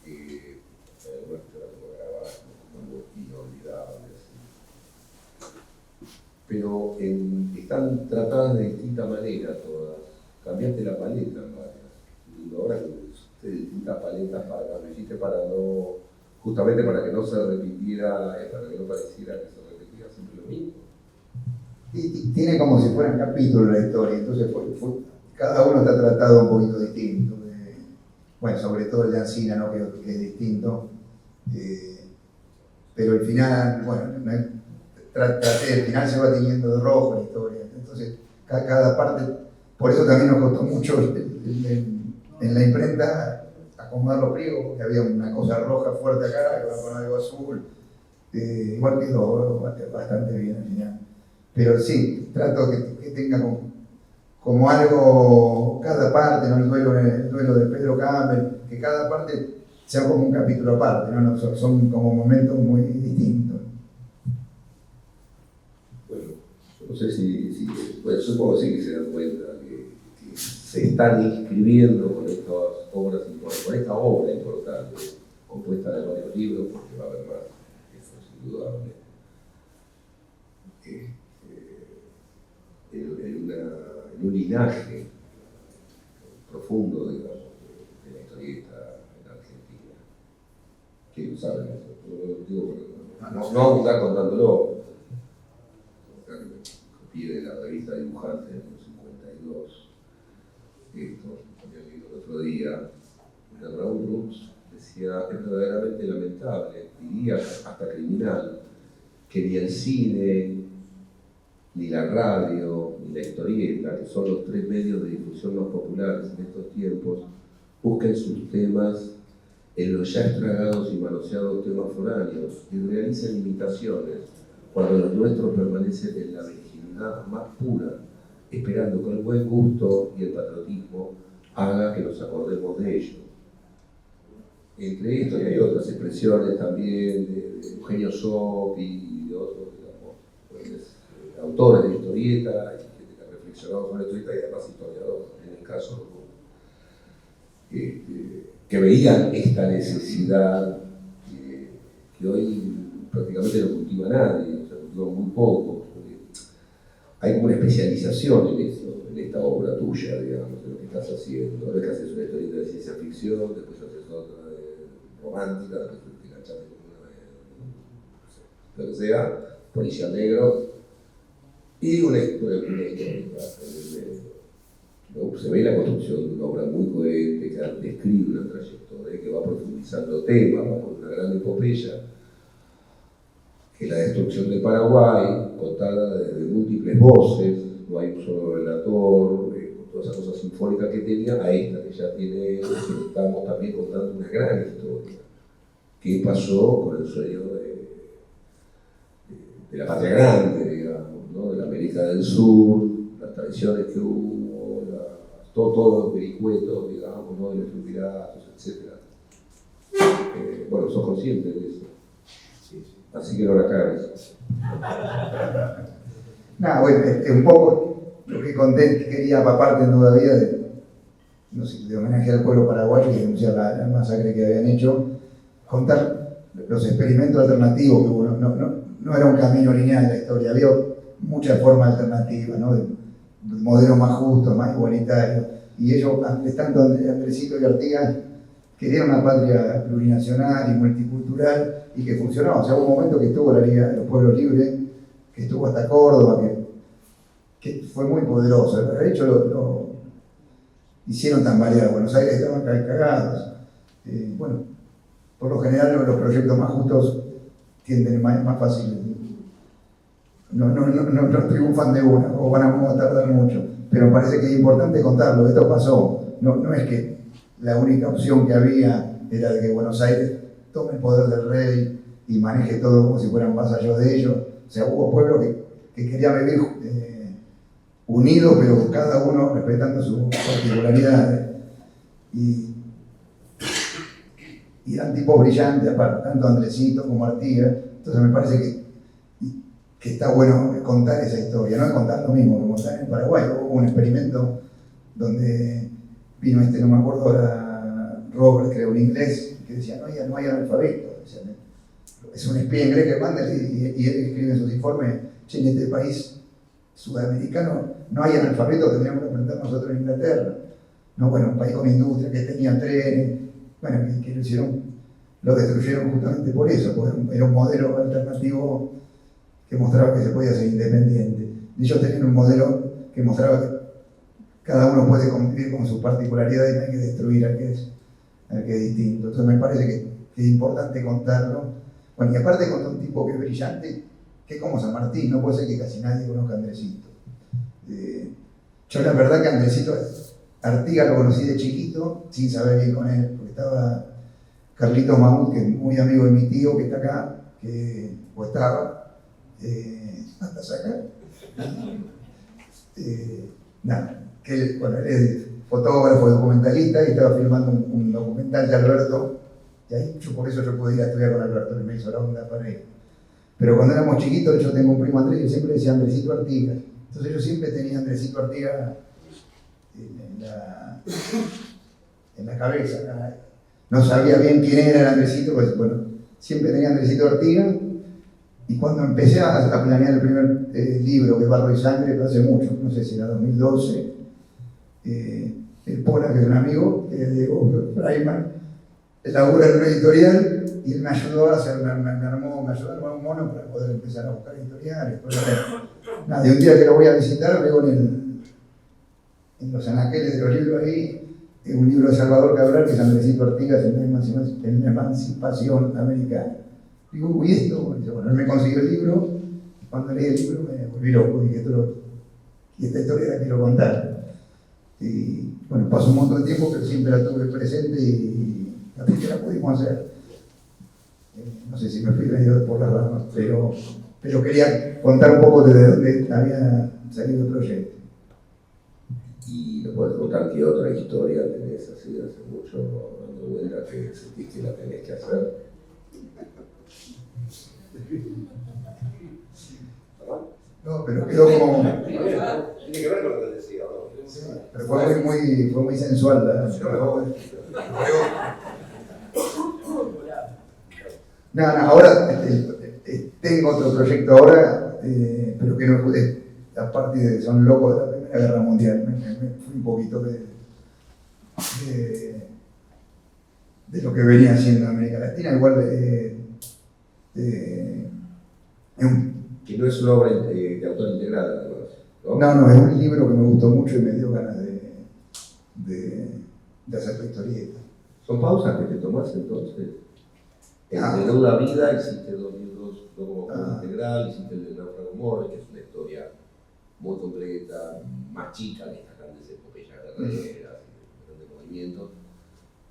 Algunas que yo la tengo grabadas como inolvidables. Pero están tratadas de distinta manera todas. Cambiaste la paleta en varias. Ahora usaste distintas paletas lo hiciste justamente para que no se repitiera, para que no pareciera que se repetía siempre lo mismo. Y tiene como si fueran capítulos la historia, entonces cada uno está tratado un poquito distinto. bueno, sobre todo el de Alsina, ¿no? que es distinto. Pero el final, bueno, el final se va tiñendo de rojo la historia. Entonces, cada parte, por eso también nos costó mucho en la imprenta acomodar los pliegos, porque había una cosa roja fuerte acá, que va con algo azul. Igual quedó bastante bien al final. Pero sí, trato que tenga como algo, cada parte, ¿no? El duelo de Pedro Campbell, que cada parte sea como un capítulo aparte, ¿no? Son como momentos muy distintos. Bueno, no sé si bueno, supongo que sí que se dan cuenta que se están inscribiendo con estas obras importantes, con esta obra importante, compuesta de varios libros, porque va a haber más, eso es indudable. En un linaje profundo, digamos, de la historieta en Argentina. Que lo saben eso. Digo, no vamos a estar contándolo. Copié de la revista Dibujante en el 52. Esto, había leído el otro día. De Raúl Rux decía: es verdaderamente lamentable, diría hasta criminal, que ni el cine, ni la radio, ni la historieta, que son los tres medios de difusión más populares en estos tiempos, busquen sus temas en los ya estragados y manoseados temas foráneos y realicen imitaciones cuando los nuestros permanecen en la virginidad más pura, esperando que el buen gusto y el patriotismo haga que nos acordemos de ello. Entre esto y hay otras expresiones también de Eugenio Zopp y de otros, digamos, pues, autores de historieta y que han reflexionado sobre la historieta y además historiadores, en el caso que veían esta necesidad que hoy prácticamente no cultiva nadie, o sea, cultiva muy poco. Hay como una especialización en eso, en esta obra tuya, digamos, en lo que estás haciendo. No es que haces una historieta de ciencia ficción, después haces otra de romántica, después te enganchaste con una de, lo que sea, policial negro, y una historia se ve la construcción de una obra muy coherente que describe una trayectoria, que va profundizando temas, va con una gran epopeya, que la destrucción de Paraguay, contada desde múltiples voces, no hay un solo relator, con toda esa cosa sinfónica que tenía, a esta que ya tiene, que estamos también contando una gran historia. ¿Qué pasó con el sueño de la patria grande, digamos, ¿no? De la América del Sur, las traiciones que hubo, todos los vericuetos, digamos, ¿no? De los truquilazos, etc. Bueno, sos consciente de eso. Así que no la cagues. Nada, bueno, un poco lo que conté, que quería, aparte todavía de homenaje al pueblo paraguayo y denunciar la masacre que habían hecho, contar los experimentos alternativos que hubo. No era un camino lineal la historia, había muchas formas alternativas, ¿no? De modelos más justos, más igualitarios. Y ellos, tanto Andresito y Artigas, querían una patria plurinacional y multicultural y que funcionaba. O sea, hubo un momento que estuvo la Liga de los Pueblos Libres, que estuvo hasta Córdoba, que fue muy poderoso. De hecho, lo hicieron tambalear. Buenos Aires estaban cagados. Bueno, por lo general los proyectos más justos tienden más fácil. No triunfan de una, o van a tardar mucho. Pero me parece que es importante contarlo. Esto pasó. No es que la única opción que había era de que Buenos Aires tome el poder del rey y maneje todo como si fueran vasallos de ellos. O sea, hubo pueblos que querían vivir unidos, pero cada uno respetando sus particularidades. Y eran tipos brillantes, aparte, tanto Andresito como Artigas. Entonces me parece que está bueno contar esa historia, no es contar lo mismo que contar en Paraguay. Hubo un experimento donde vino no me acuerdo ahora, Robert, creo, un inglés, que decía, no hay analfabeto. Es un espía inglés que manda y él escribe en sus informes, che, en este país sudamericano no hay analfabeto, tendríamos que aprender nosotros en Inglaterra. No, bueno, un país con industria, que tenía trenes, bueno, que lo destruyeron justamente por eso, porque era un modelo alternativo que mostraba que se podía ser independiente. Ellos tenían un modelo que mostraba que cada uno puede convivir con sus particularidades y no hay que destruir que es distinto. Entonces me parece que es importante contarlo. Bueno, y aparte con un tipo que es brillante, que es como San Martín, no puede ser que casi nadie conozca a Andresito. Yo la verdad que Andresito Artigas lo conocí de chiquito, sin saber bien con él, porque estaba Carlitos Mahmoud, que es muy amigo de mi tío, que está acá, o estaba, hasta sacar. Nada, que él, bueno, él es fotógrafo, documentalista, y estaba filmando un documental de Alberto, y ahí por eso yo podía estudiar con Alberto, que me hizo la onda para él. Pero cuando éramos chiquitos, yo tengo un primo Andrés que siempre decía Andresito Artigas. Entonces yo siempre tenía Andresito Artigas en la cabeza. No sabía bien quién era el Andresito, pues bueno, siempre tenía Andresito Artigas. Y cuando empecé a planear el primer libro, que es Barro y Sangre, pero hace mucho, no sé si era 2012, el Pola, que es un amigo, que es Diego Freiman, labura en una editorial y él me ayudó a hacer, me ayudó a armar un mono para poder empezar a buscar editoriales. Nada, y un día que lo voy a visitar, veo en los anaqueles de los libros ahí, un libro de Salvador Cabral, que es Andresito Artigas en la emancipación americana. Digo, ¿y esto? Bueno, él me consiguió el libro, y cuando leí el libro me volví loco, dije, y esta historia la quiero contar. Y bueno, pasó un montón de tiempo, pero siempre la tuve presente y la que la pudimos hacer. No sé si me fui venido por las ramas, pero quería contar un poco de dónde había salido el proyecto. ¿Y nos puedes contar qué otra historia tenés así hace mucho, dando vuelta, que sentís que la tenés que hacer? No, pero quedó como... Tiene que ver con lo que decía, ¿no? Sí, pero fue muy sensual. No, ahora tengo otro proyecto ahora, pero que no es, aparte de son locos de la Primera Guerra Mundial. Me fui un poquito de lo que venía haciendo en América Latina, igual que no es una obra de autor integrada, además, ¿no? No, es un libro que me gustó mucho y me dio ganas de hacer la historieta. Son pausas que te tomás entonces. En Menuda Vida hiciste 2 libros, luego integral, hiciste el de Náufrago Morris, que es una historia muy completa, más chica que estas grandes epopeyas guerreras, grandes movimientos.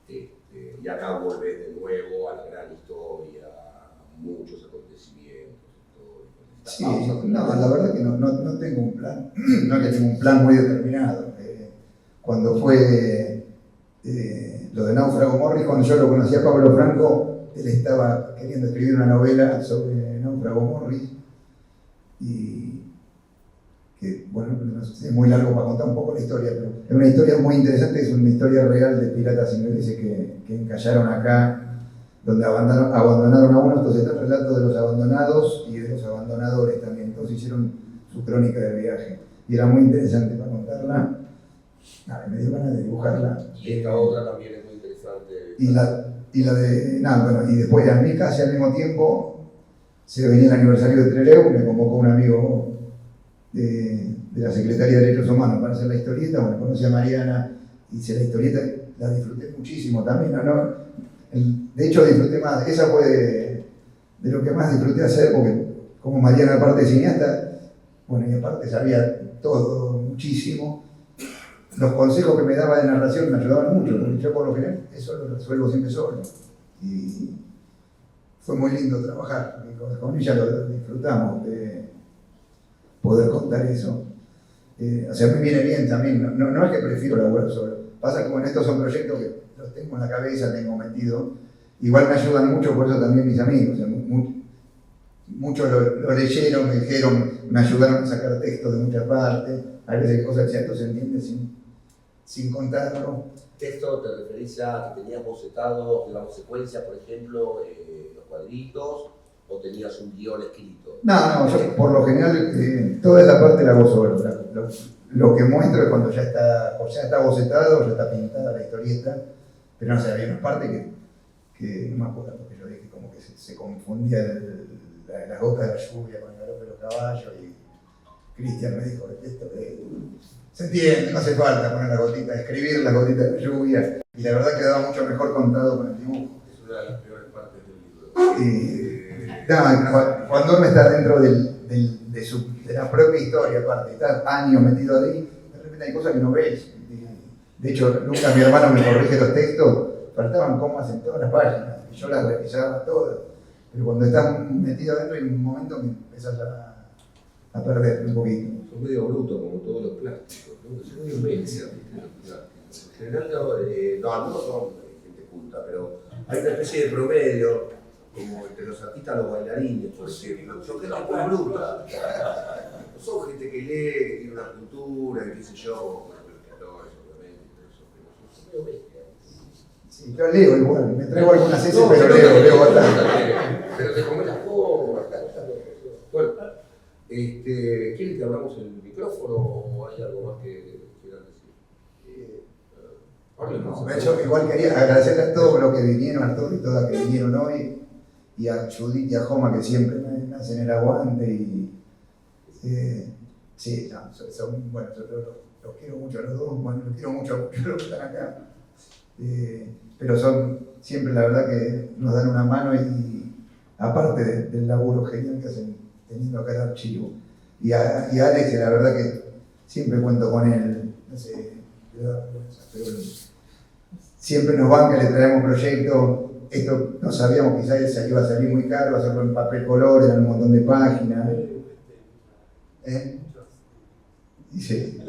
Y acá volvés de nuevo a la gran historia, a muchos acontecimientos. Sí, no, la verdad que no tengo un plan, no es que tengo un plan muy determinado. Cuando fue lo de Náufrago Morris, cuando yo lo conocí a Pablo Franco, él estaba queriendo escribir una novela sobre Náufrago Morris, y que, bueno, es muy largo para contar un poco la historia, pero es una historia muy interesante, es una historia real de piratas ingleses que encallaron acá, donde abandonaron a uno. Entonces está el relato de los abandonados y de los abandonadores también. Entonces hicieron su crónica de viaje. Y era muy interesante para contarla. Nada, me dio ganas de dibujarla. Y esta otra también es muy interesante. Y después, a mí casi al mismo tiempo, se venía el aniversario de Trelew, me convocó un amigo de la Secretaría de Derechos Humanos para hacer la historieta. Bueno, conocí a Mariana, hice la historieta, la disfruté muchísimo también, ¿no? De hecho, disfruté más, esa fue de lo que más disfruté hacer, porque como Mariana, aparte de cineasta, bueno, y aparte sabía todo, muchísimo. Los consejos que me daba de narración me ayudaban mucho, porque yo por lo general eso lo resuelvo siempre solo. Y fue muy lindo trabajar, con ella lo disfrutamos, de poder contar eso. O sea, me viene bien también, no es que prefiero laburar solo. Pasa como en estos son proyectos que los tengo en la cabeza, tengo metido. Igual me ayudan mucho, por eso también mis amigos. O sea, muchos lo leyeron, me dijeron, me ayudaron a sacar textos de muchas partes. Hay veces que cosas que esto se entiende sin contarlo. ¿Texto te referís a que tenías bocetado, digamos, secuencia, por ejemplo, los cuadritos, o tenías un guión escrito? No, yo por lo general toda esa parte la hago solo. Lo que muestro es cuando ya está bocetado, ya está pintada la historieta, pero no sé, había una parte que no me acuerdo, porque yo dije como que se confundía las gotas de la lluvia con el galope de los caballos, y Cristian me dijo, esto Se entiende, no hace falta poner la gotita, escribir la gotita de lluvia, y la verdad quedaba mucho mejor contado con el dibujo. Es una de las peores partes del libro. Cuando uno está dentro de la propia historia, aparte, está años metido ahí, de repente hay cosas que no ves. De hecho, nunca mi hermano me corrige los textos, faltaban comas en todas las páginas, y yo las revisaba todas. Pero cuando estás metido adentro hay un momento que empezás a perder un poquito. Son medio brutos como todos los plásticos, ¿no? Son medio bestias, ¿viste? Los plásticos. En general no, algunos son gente culta, pero hay una especie de promedio, como entre los artistas los bailarines, por ejemplo, son gente muy bruta. No son gente que lee, que tiene una cultura, que qué sé yo, bueno, los creadores, obviamente, pero son medio bestias. Sí, yo leo igual, me traigo algunas heces, No, pero leo bastante. Pero te comes las comas. Bueno, ¿quieren que abramos el micrófono o hay algo más que quieran decir? No, yo igual quería agradecerles a todos los que vinieron, a todos y todas que vinieron hoy, y a Judith y a Joma que siempre me hacen el aguante. Sí, no, bueno, yo los quiero mucho a los dos, bueno, los quiero mucho a los que están acá. Pero son siempre, la verdad, que nos dan una mano, y aparte del laburo genial que hacen teniendo acá el archivo. Y a Alex, que la verdad que siempre cuento con él, no sé, pero siempre nos banca, le traemos proyectos. Esto no sabíamos, quizás iba a salir muy caro, hacerlo en papel color, eran un montón de páginas. Y sí,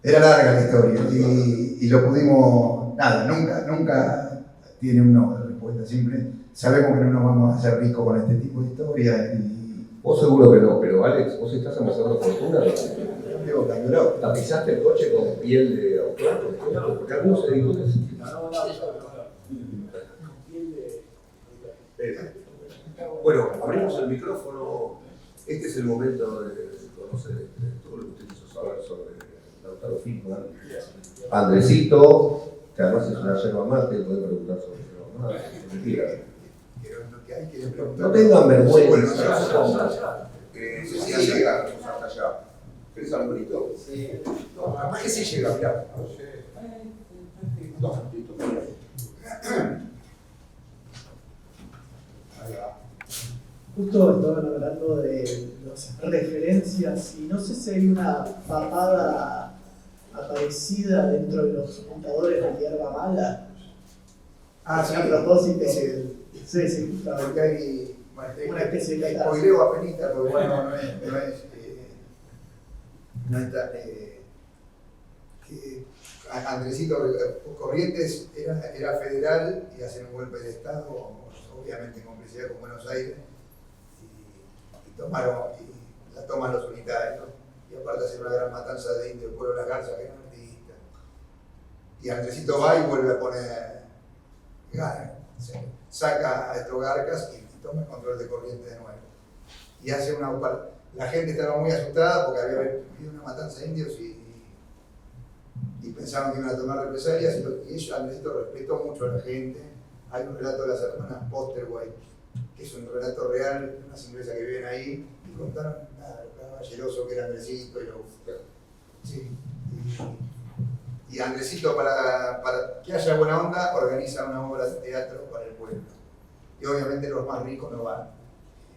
era larga la historia, y lo pudimos, nada, nunca tiene un no de respuesta, siempre sabemos que no nos vamos a hacer ricos con este tipo de historia. Vos seguro que no, pero Alex, vos estás amasando fortuna. Digo, cambió. ¿Tapizaste el coche con piel de autor? Porque algunos editores. Bueno, abrimos el micrófono. Este es el momento de conocer todo lo que usted quiso saber sobre Lautaro Fishman. Andresito, que además es una yerba mate, puede preguntar sobre yerba mate. Mentira. No tengan vergüenza. Sí llega, hasta allá. ¿Querés algo bonito? Sí. No, además que sí llega, mirá. No, listo. Justo estaban hablando de las referencias y no sé si hay una papada aparecida dentro de los contadores de hierba mala. Sí, a propósito. Sí, porque hay una especie de spoileo apenita, porque bueno, no está. Que Andresito Corrientes era federal y hacen un golpe de Estado, obviamente en complicidad con Buenos Aires, y la toman los unitarios, y aparte hacen una gran matanza de indios del pueblo de las Garzas, que eran artistas. Y Andresito va y vuelve a poner garcas, saca a estos garcas y toma el control de Corrientes de nuevo. Y hace la gente estaba muy asustada porque había habido una matanza de indios y pensaban que iban a tomar represalias, y ellos, Andresito, respetó mucho a la gente. Hay un relato de las hermanas Posterwhite, que es un relato real de unas inglesas que viven ahí, y contaron lo caballeroso que era Andresito. Y Andresito, para que haya buena onda, organiza una obra de teatro para el pueblo. Y obviamente los más ricos no van.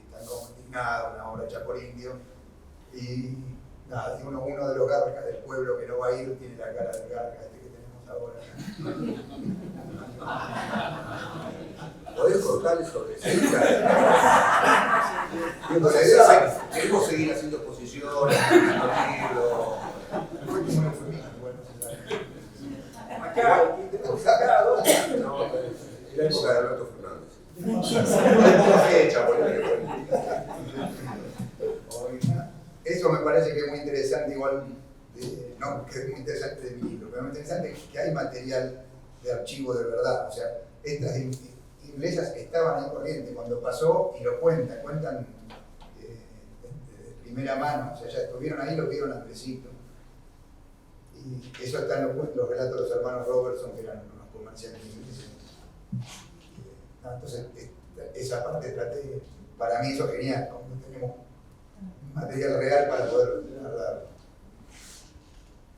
Están como indignados, una obra hecha por indios. Y nada, uno de los garcas del pueblo que no va a ir tiene la cara del garca que tenemos ahora. ¿Podés cortar eso de cerca? Queremos seguir haciendo exposiciones, haciendo libros. Fue como un eufemismo, bueno, no se sabe. Acá, no, en la época de Alberto Fernández. Una fecha, por ejemplo. Eso me parece que es muy interesante, igual, no que es muy interesante de mi libro, pero muy interesante que hay material de archivo de verdad. O sea, estas inglesas estaban ahí Corrientes cuando pasó y lo cuentan de primera mano. O sea, ya estuvieron ahí, lo vieron Andresito. Y eso está en los relatos de los hermanos Robertson, que eran unos comerciantes ingleses. Entonces, esa parte traté, para mí eso es genial, cuando tenemos material real para poder narrar.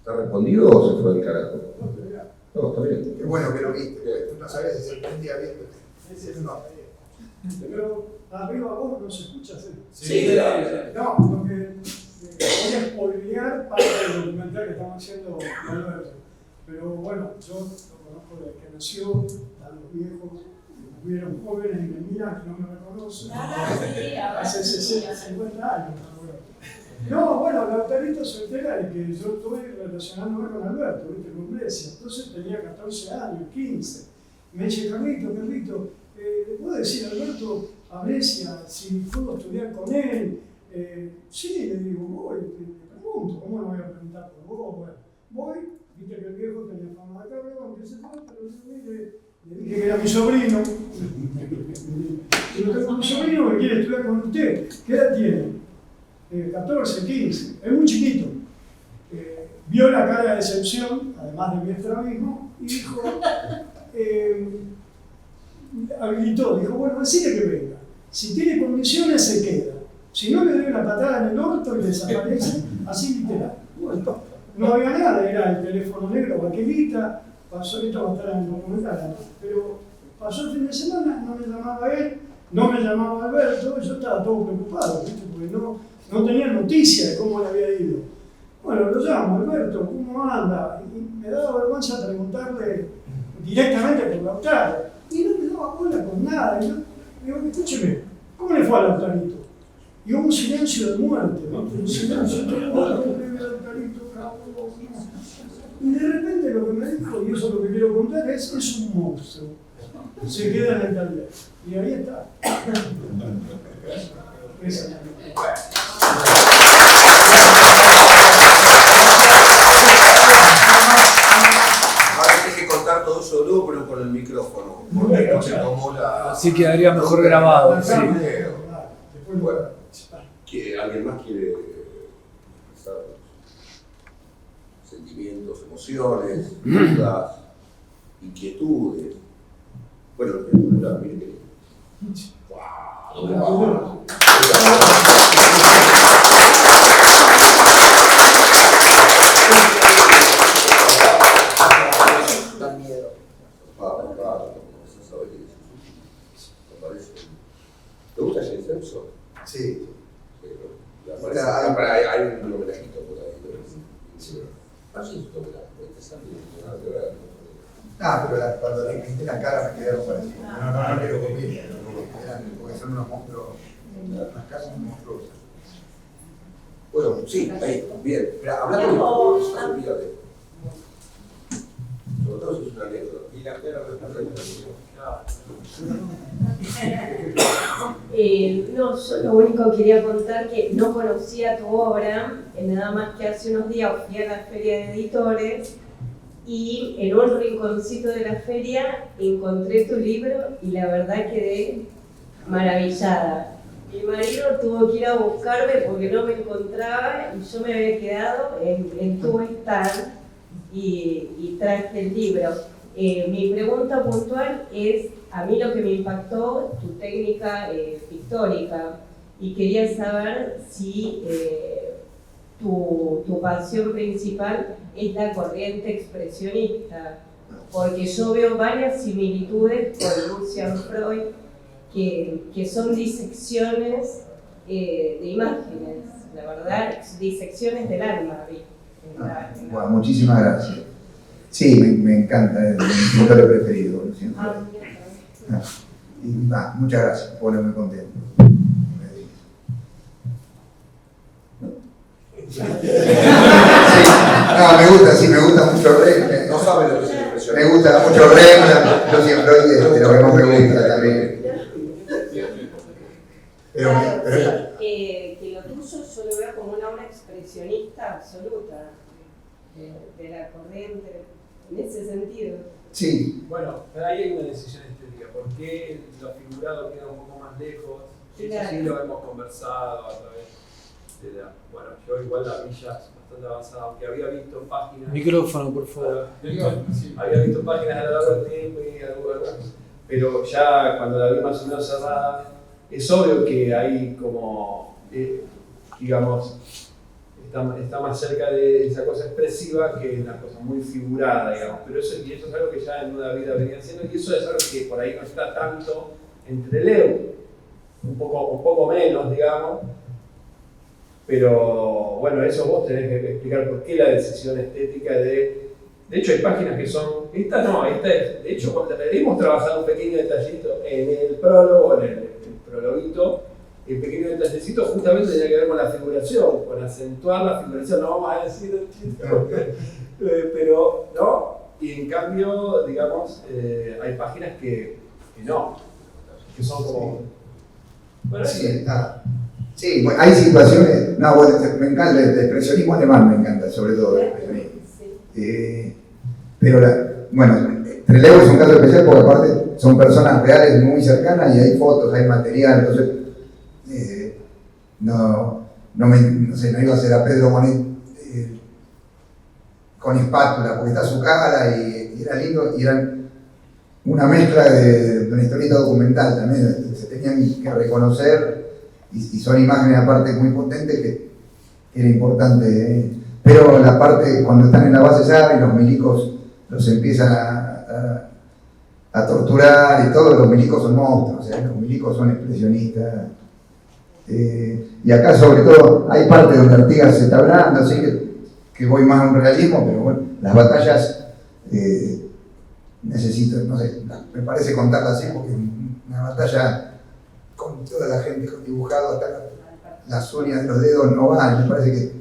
¿Está respondido o se fue al carajo? No, está bien. Qué bueno que lo viste, tú no sabes si se prendía viendo. Ese no. Pero arriba vos no se escucha, ¿sí? Sí, claro. No, porque voy a spoilear parte del documental que estamos haciendo Alberto. Pero bueno, yo lo conozco desde que nació, a los viejos, me vieron jóvenes y me miran que no me reconocen. Hace 60, 50 años. No, bueno, Lautarito se entera de que yo estuve relacionándome con Alberto, ¿viste? Con Grecia. Entonces tenía 14 años, 15. Me dice, Carlito, ¿le puedo decir a Alberto a Grecia si puedo estudiar con él? Sí, le digo, voy, te pregunto, ¿cómo no voy a preguntar por vos? Bueno, voy, viste que el viejo tenía fama de cabrón, qué sé yo, pero le dije que era mi sobrino. Yo tengo un sobrino que quiere estudiar con usted. ¿Qué edad tiene? 14, 15, es muy chiquito. Vio la cara de decepción, además de mi estrabismo, y dijo, habilitó, dijo, bueno, decide que venga. Si tiene condiciones se queda. Si no, le doy una patada en el orto y desaparece, así literal. Bueno, no había nada, era el teléfono negro, vaquerita, pasó, esto va a estar en el documental, pero pasó el fin de semana, no me llamaba él, no me llamaba Alberto, yo estaba todo preocupado, ¿viste? Porque no tenía noticia de cómo le había ido. Bueno, lo llamo, Alberto, ¿cómo anda? Y me daba vergüenza preguntarle directamente por Lautaro. Y no me daba bola con nada. Y yo digo, escúcheme, ¿cómo le fue a Lautarito? Y hubo un silencio de muerte, ¿no? Un silencio de muerte, Lautarito, cabrón. Y de repente lo que me dijo, y eso es lo que quiero contar, es un monstruo. Se queda en el taller. Y ahí está. Esa. Ahora hay que contar todo solo, pero con el micrófono. Porque no se tomó la. Así quedaría mejor grabado. Sí. Bueno, ¿alguien más quiere expresar sentimientos, emociones, dudas, inquietudes? Bueno, miren que. ¡Wow! Da miedo. ¿Te gusta Jane Simpson? Sí. Hay un homenajito por ahí. Pero cuando le pinté la cara me quedaron parecidos. No quiero copiar. Porque son unos monstruos, unas casas monstruosas. Bueno, sí, ahí, bien. Pero hablando de no se olvide. Sobre todo si es una anécdota. Y la no, yo lo único que quería contar que no conocía tu obra, nada más que hace unos días fui a la feria de editores y en un rinconcito de la feria encontré tu libro y la verdad quedé maravillada. Mi marido tuvo que ir a buscarme porque no me encontraba y yo me había quedado en tu stand y traje el libro. Mi pregunta puntual es, a mí lo que me impactó, tu técnica pictórica, y quería saber si tu pasión principal es la corriente expresionista, porque yo veo varias similitudes con Lucian Freud, que son disecciones de imágenes, la verdad, disecciones del alma. Bueno, muchísimas gracias. Sí, me encanta, es mi pintor preferido. Muchas gracias, pone muy contento. Sí. Me gusta mucho Rembrandt. No sabe lo que es la expresión. Me gusta mucho Rembrandt, yo siempre de lo que más me gusta también. Que lo tuyo yo lo veo como una obra expresionista absoluta de la corriente, en ese sentido. Sí. Bueno, pero ahí hay una decisión estética. ¿Por qué lo figurado queda un poco más lejos? Eso sí lo hemos conversado a través de la. Bueno, yo igual la villa bastante avanzada, aunque había visto páginas. Micrófono, por favor. Había visto páginas a lo largo del tiempo y algunas. Pero ya cuando la vi más o menos cerrada, es obvio que hay como, digamos, está más cerca de esa cosa expresiva que una cosa muy figurada, digamos. Pero eso es algo que ya en Nuda Vida venía haciendo, y eso es algo que por ahí no está tanto entre Leu, un poco menos, digamos. Pero bueno, eso vos tenés que explicar por qué la decisión estética de hecho hay páginas que son, esta es, de hecho cuando hemos trabajado un pequeño detallito en el prólogo, en el prologuito, el pequeño detallecito justamente tenía que ver con la figuración, con acentuar la figuración, no vamos a decir el chiste, pero no, y en cambio, digamos, hay páginas que no, que son como... Bueno, sí, bueno, hay situaciones, no, bueno, me encanta, el expresionismo alemán me encanta, sobre todo el expresionismo. Pero, bueno, Trelew es un caso especial porque aparte son personas reales muy cercanas y hay fotos, hay material, entonces no iba a hacer a Pedro Bonet con espátula, porque está su cara y era lindo, y eran una mezcla de una historieta documental también, se tenían que reconocer, y son imágenes aparte muy potentes que era importante, pero la parte cuando están en la base SAR y los milicos los empiezan a torturar y todo, los milicos son monstruos, los milicos son expresionistas. Y acá sobre todo hay parte donde Artigas se está hablando, así que voy más a un realismo, pero bueno, las batallas necesito, no sé, me parece contarlas así porque una batalla con toda la gente dibujado hasta las uñas de los dedos no vale, me parece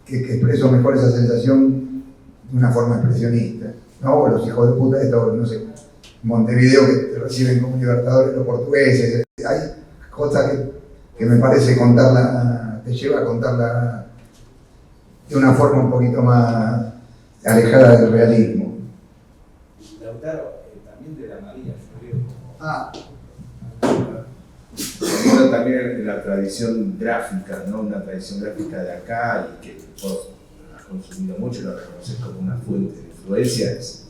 que expreso mejor esa sensación de una forma expresionista, ¿no? O los hijos de puta estos, no sé, Montevideo que te reciben como libertadores los portugueses, hay cosas que me parece contarla, te lleva a contarla de una forma un poquito más alejada del realismo. Lautaro, también de la María, yo veo también en la tradición gráfica, ¿no? Una tradición gráfica de acá y que vos has consumido mucho y lo reconoces como una fuente de influencia, es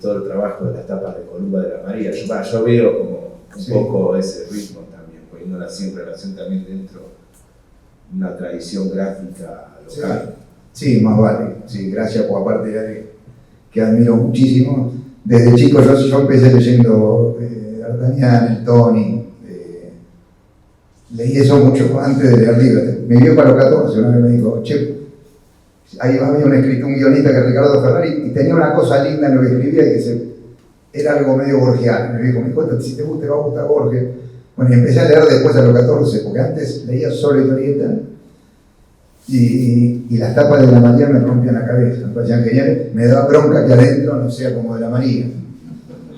todo el trabajo de las tapas de Columba de la María. Yo veo como un poco ese ritmo también, poniéndola siempre en relación también dentro de una tradición gráfica local. Sí, más vale. Sí, gracias por aparte de que admiro muchísimo. Desde chico yo empecé leyendo D'Artagnan, el Tony. Leí eso mucho antes de leer libros. Me vio para los 14, una vez me dijo, che, ahí había un guionista que es Ricardo Ferrari, y tenía una cosa linda en lo que escribía y que era algo medio borgiano. Me dijo, si te gusta, te va a gustar Borges. Bueno, y empecé a leer después a los 14, porque antes leía solo historieta, y las tapas de la María me rompían la cabeza, me parecían geniales, me daba bronca que adentro no sea como de la María.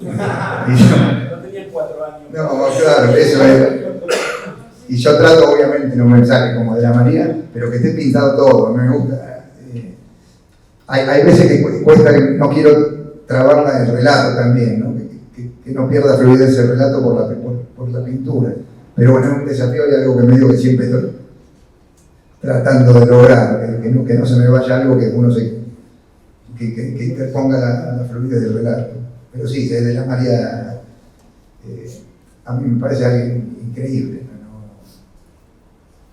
No tenías 4 años. No, claro, eso era. Y yo trato, obviamente, no me sale como de la María, pero que esté pintado todo, a mí me gusta. Hay veces que cuesta que no quiero trabarla en el relato también, ¿no? Que no pierda fluidez el relato por la pintura. Pero bueno, es un desafío y algo que me digo que siempre estoy tratando de lograr, que no se me vaya algo que uno que interponga la fluidez del relato. Pero sí, desde la María, a mí me parece alguien increíble,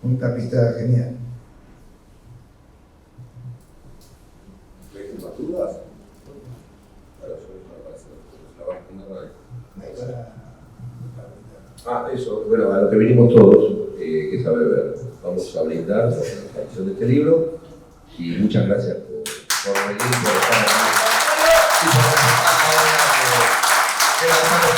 ¿no? Un tapista genial. Eso, bueno, a lo que venimos todos, que sabe ver. Vamos a brindar la edición de este libro y muchas gracias por venir, por estar aquí y por presentar ahora